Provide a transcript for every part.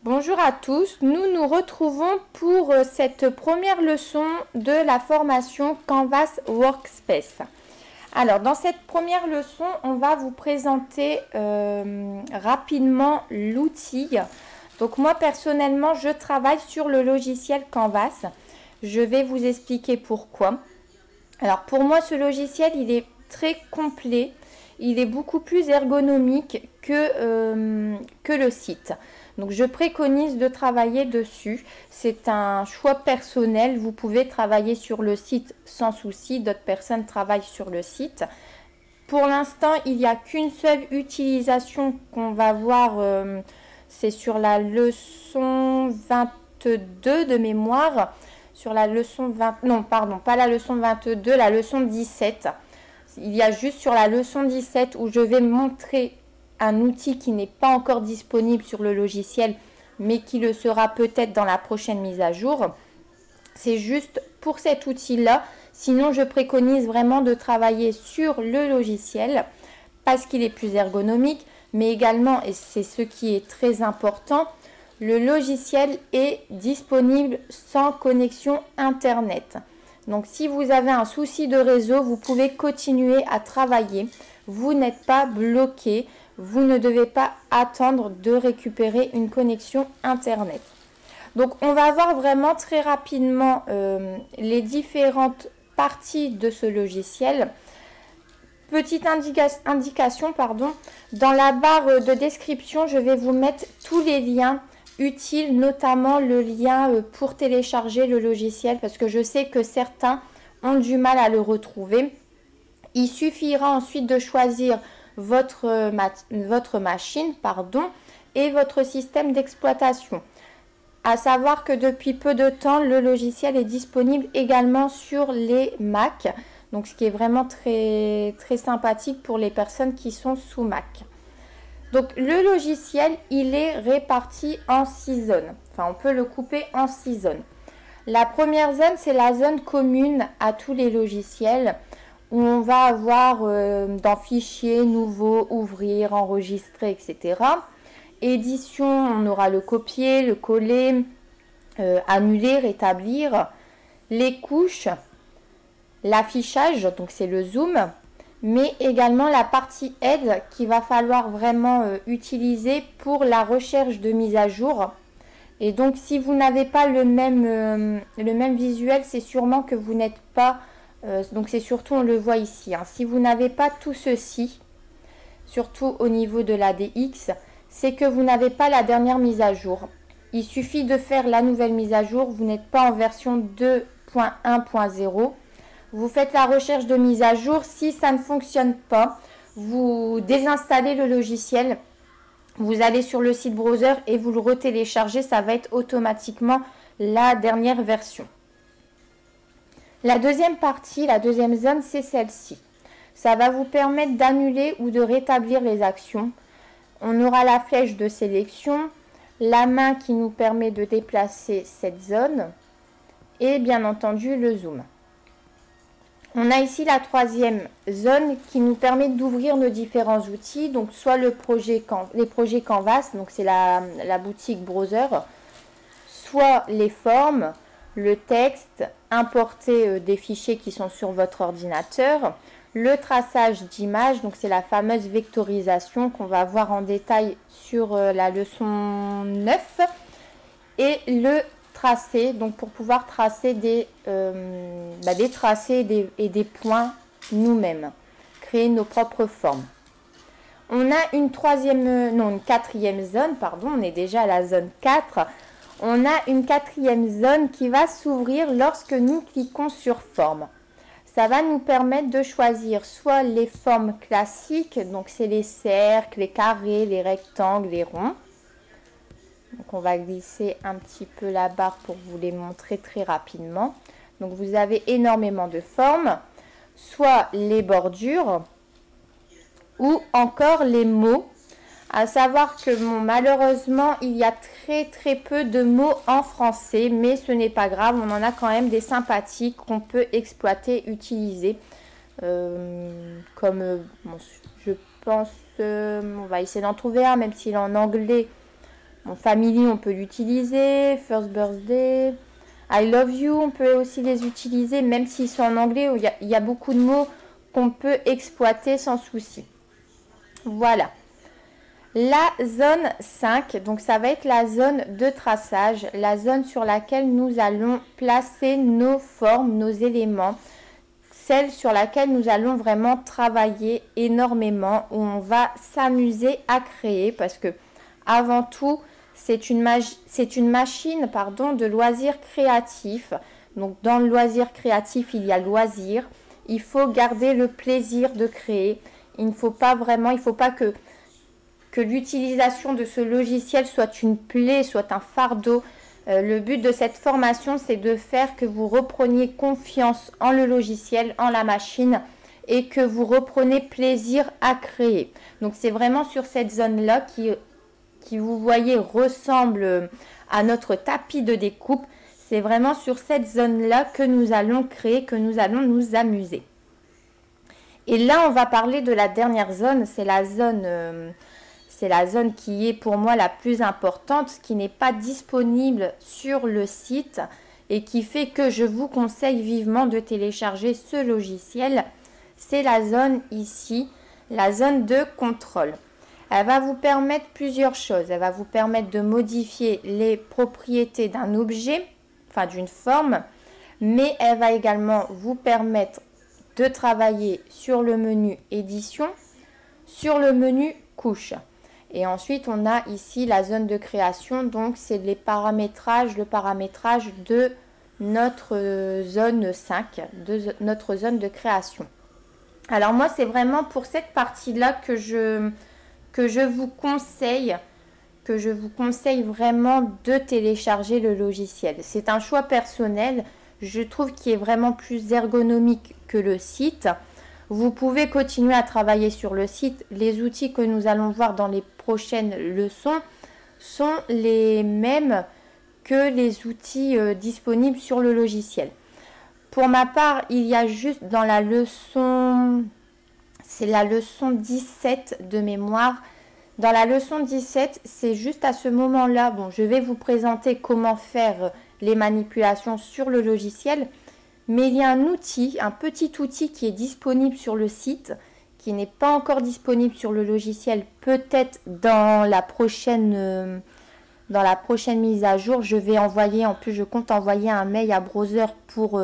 Bonjour à tous, nous nous retrouvons pour cette première leçon de la formation Canvas Workspace. Alors dans cette première leçon, on va vous présenter rapidement l'outil. Donc moi personnellement, je travaille sur le logiciel Canvas. Je vais vous expliquer pourquoi. Alors pour moi, ce logiciel, il est très complet. Il est beaucoup plus ergonomique que le site. Donc je préconise de travailler dessus. C'est un choix personnel. Vous pouvez travailler sur le site sans souci. D'autres personnes travaillent sur le site. Pour l'instant, il n'y a qu'une seule utilisation qu'on va voir. C'est sur la leçon 22 de mémoire. Sur la leçon 20... Non, pardon, pas la leçon 22, la leçon 17. Il y a juste sur la leçon 17 où je vais montrer un outil qui n'est pas encore disponible sur le logiciel, mais qui le sera peut-être dans la prochaine mise à jour. C'est juste pour cet outil-là. Sinon, je préconise vraiment de travailler sur le logiciel parce qu'il est plus ergonomique, mais également, et c'est ce qui est très important, le logiciel est disponible sans connexion Internet. Donc, si vous avez un souci de réseau, vous pouvez continuer à travailler. Vous n'êtes pas bloqué. Vous ne devez pas attendre de récupérer une connexion Internet. Donc, on va voir vraiment très rapidement les différentes parties de ce logiciel. Petite indication, pardon. Dans la barre de description, je vais vous mettre tous les liens utiles, notamment le lien pour télécharger le logiciel, parce que je sais que certains ont du mal à le retrouver. Il suffira ensuite de choisir votre machine et votre système d'exploitation. À savoir que depuis peu de temps, le logiciel est disponible également sur les Mac, donc ce qui est vraiment très, très sympathique pour les personnes qui sont sous Mac. Donc le logiciel, il est réparti en 6 zones. Enfin, on peut le couper en 6 zones. La première zone, c'est la zone commune à tous les logiciels, où on va avoir dans fichier, nouveau, ouvrir, enregistrer, etc. Édition, on aura le copier, le coller, annuler, rétablir. Les couches, l'affichage, donc c'est le zoom, mais également la partie aide qu'il va falloir vraiment utiliser pour la recherche de mise à jour. Et donc si vous n'avez pas le même visuel, c'est sûrement que vous n'êtes pas, donc c'est surtout, on le voit ici, hein, si vous n'avez pas tout ceci, surtout au niveau de l'ADX, c'est que vous n'avez pas la dernière mise à jour. Il suffit de faire la nouvelle mise à jour, vous n'êtes pas en version 2.1.0. Vous faites la recherche de mise à jour. Si ça ne fonctionne pas, vous désinstallez le logiciel. Vous allez sur le site browser et vous le retéléchargez. Ça va être automatiquement la dernière version. La deuxième partie, la deuxième zone, c'est celle-ci. Ça va vous permettre d'annuler ou de rétablir les actions. On aura la flèche de sélection, la main qui nous permet de déplacer cette zone et bien entendu le zoom. On a ici la troisième zone qui nous permet d'ouvrir nos différents outils, donc soit les projets Canvas, donc c'est la boutique browser, soit les formes, le texte, importer des fichiers qui sont sur votre ordinateur, le traçage d'images, donc c'est la fameuse vectorisation qu'on va voir en détail sur la leçon 9, et le tracé, donc pour pouvoir tracer des tracés et des points nous-mêmes, créer nos propres formes. On a une quatrième zone, pardon, on est déjà à la zone 4. On a une quatrième zone qui va s'ouvrir lorsque nous cliquons sur forme. Ça va nous permettre de choisir soit les formes classiques, donc c'est les cercles, les carrés, les rectangles, les ronds. Donc on va glisser un petit peu la barre pour vous les montrer très rapidement. Donc vous avez énormément de formes, soit les bordures ou encore les mots. À savoir que malheureusement il y a très peu de mots en français, mais ce n'est pas grave, on en a quand même des sympathiques qu'on peut exploiter, utiliser. Je pense, on va essayer d'en trouver un, même s'il est en anglais. Bon, Family, on peut l'utiliser. First Birthday, I Love You, on peut aussi les utiliser, même s'ils sont en anglais, où il y a beaucoup de mots qu'on peut exploiter sans souci. Voilà. La zone 5, donc ça va être la zone de traçage, la zone sur laquelle nous allons placer nos formes, nos éléments, celle sur laquelle nous allons vraiment travailler énormément, où on va s'amuser à créer, parce que avant tout, c'est une machine de loisirs créatifs. Donc dans le loisir créatif, il y a loisir. Il faut garder le plaisir de créer. Il ne faut pas que l'utilisation de ce logiciel soit une plaie, soit un fardeau. Le but de cette formation, c'est de faire que vous repreniez confiance en le logiciel, en la machine, et que vous reprenez plaisir à créer. Donc c'est vraiment sur cette zone-là qui vous voyez ressemble à notre tapis de découpe. C'est vraiment sur cette zone-là que nous allons créer, que nous allons nous amuser. Et là, on va parler de la dernière zone, c'est la zone qui est pour moi la plus importante, qui n'est pas disponible sur le site et qui fait que je vous conseille vivement de télécharger ce logiciel. C'est la zone ici, la zone de contrôle. Elle va vous permettre plusieurs choses. Elle va vous permettre de modifier les propriétés d'un objet, enfin d'une forme, mais elle va également vous permettre de travailler sur le menu édition, sur le menu couche. Et ensuite, on a ici la zone de création, donc c'est le paramétrage de notre zone 5, de notre zone de création. Alors moi, c'est vraiment pour cette partie-là que je vous conseille vraiment de télécharger le logiciel. C'est un choix personnel, je trouve qu'il est vraiment plus ergonomique que le site. Vous pouvez continuer à travailler sur le site. Les outils que nous allons voir dans les prochaines leçons sont les mêmes que les outils disponibles sur le logiciel. Pour ma part, il y a juste dans la leçon, c'est la leçon 17 de mémoire. Dans la leçon 17, c'est juste à ce moment-là, bon, je vais vous présenter comment faire les manipulations sur le logiciel. Mais il y a un outil, un petit outil qui est disponible sur le site, qui n'est pas encore disponible sur le logiciel, peut-être dans la prochaine mise à jour. Je compte envoyer un mail à Browser pour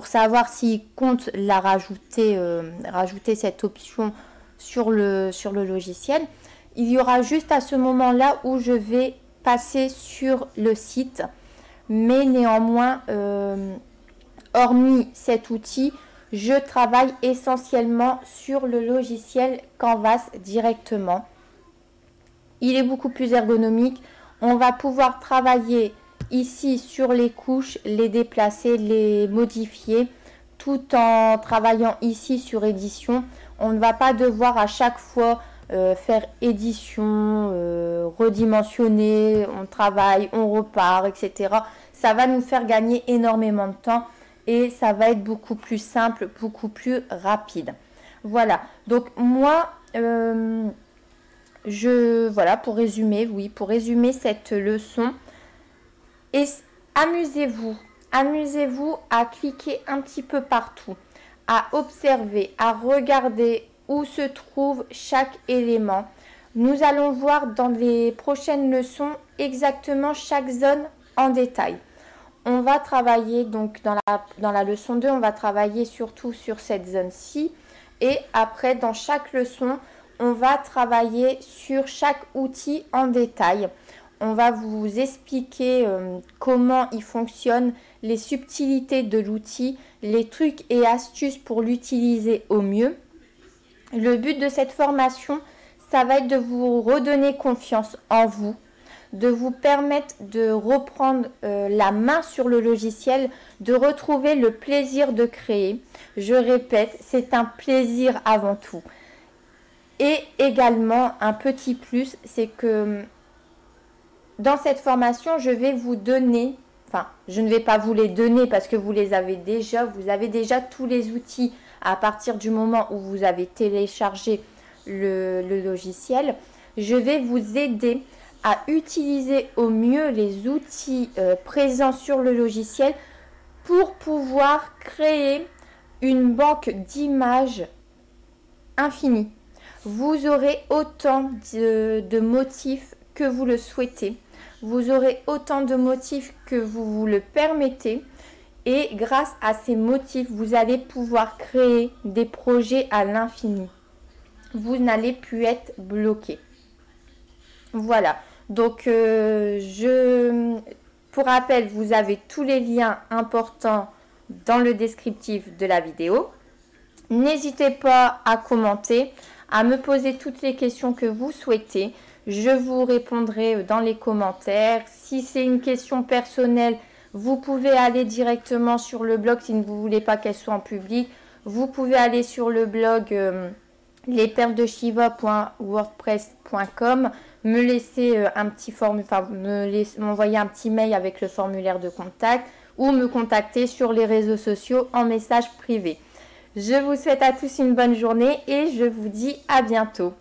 savoir s'il compte rajouter cette option sur le logiciel. Il y aura juste à ce moment-là où je vais passer sur le site, mais néanmoins... hormis cet outil, je travaille essentiellement sur le logiciel Canvas directement. Il est beaucoup plus ergonomique. On va pouvoir travailler ici sur les couches, les déplacer, les modifier, tout en travaillant ici sur édition. On ne va pas devoir à chaque fois faire édition, redimensionner, on travaille, on repart, etc. Ça va nous faire gagner énormément de temps. Et ça va être beaucoup plus simple, beaucoup plus rapide. Voilà, donc moi, voilà, pour résumer cette leçon. Et amusez-vous à cliquer un petit peu partout, à observer, à regarder où se trouve chaque élément. Nous allons voir dans les prochaines leçons exactement chaque zone en détail. On va travailler donc dans la leçon 2, on va travailler surtout sur cette zone-ci. Et après, dans chaque leçon, on va travailler sur chaque outil en détail. On va vous expliquer comment il fonctionne, les subtilités de l'outil, les trucs et astuces pour l'utiliser au mieux. Le but de cette formation, ça va être de vous redonner confiance en vous, de vous permettre de reprendre la main sur le logiciel, de retrouver le plaisir de créer. Je répète, c'est un plaisir avant tout. Et également, un petit plus, c'est que dans cette formation, je vais vous donner, enfin, je ne vais pas vous les donner parce que vous avez déjà tous les outils à partir du moment où vous avez téléchargé le logiciel. Je vais vous aider à utiliser au mieux les outils présents sur le logiciel pour pouvoir créer une banque d'images infinie. Vous aurez autant de motifs que vous le souhaitez. Vous aurez autant de motifs que vous vous le permettez. Et grâce à ces motifs, vous allez pouvoir créer des projets à l'infini. Vous n'allez plus être bloqué. Voilà. Donc, pour rappel, vous avez tous les liens importants dans le descriptif de la vidéo. N'hésitez pas à commenter, à me poser toutes les questions que vous souhaitez. Je vous répondrai dans les commentaires. Si c'est une question personnelle, vous pouvez aller directement sur le blog si vous ne voulez pas qu'elle soit en public. Vous pouvez aller sur le blog lesperlesdeshiva.wordpress.com, me laisser un petit m'envoyer un petit mail avec le formulaire de contact ou me contacter sur les réseaux sociaux en message privé. Je vous souhaite à tous une bonne journée et je vous dis à bientôt.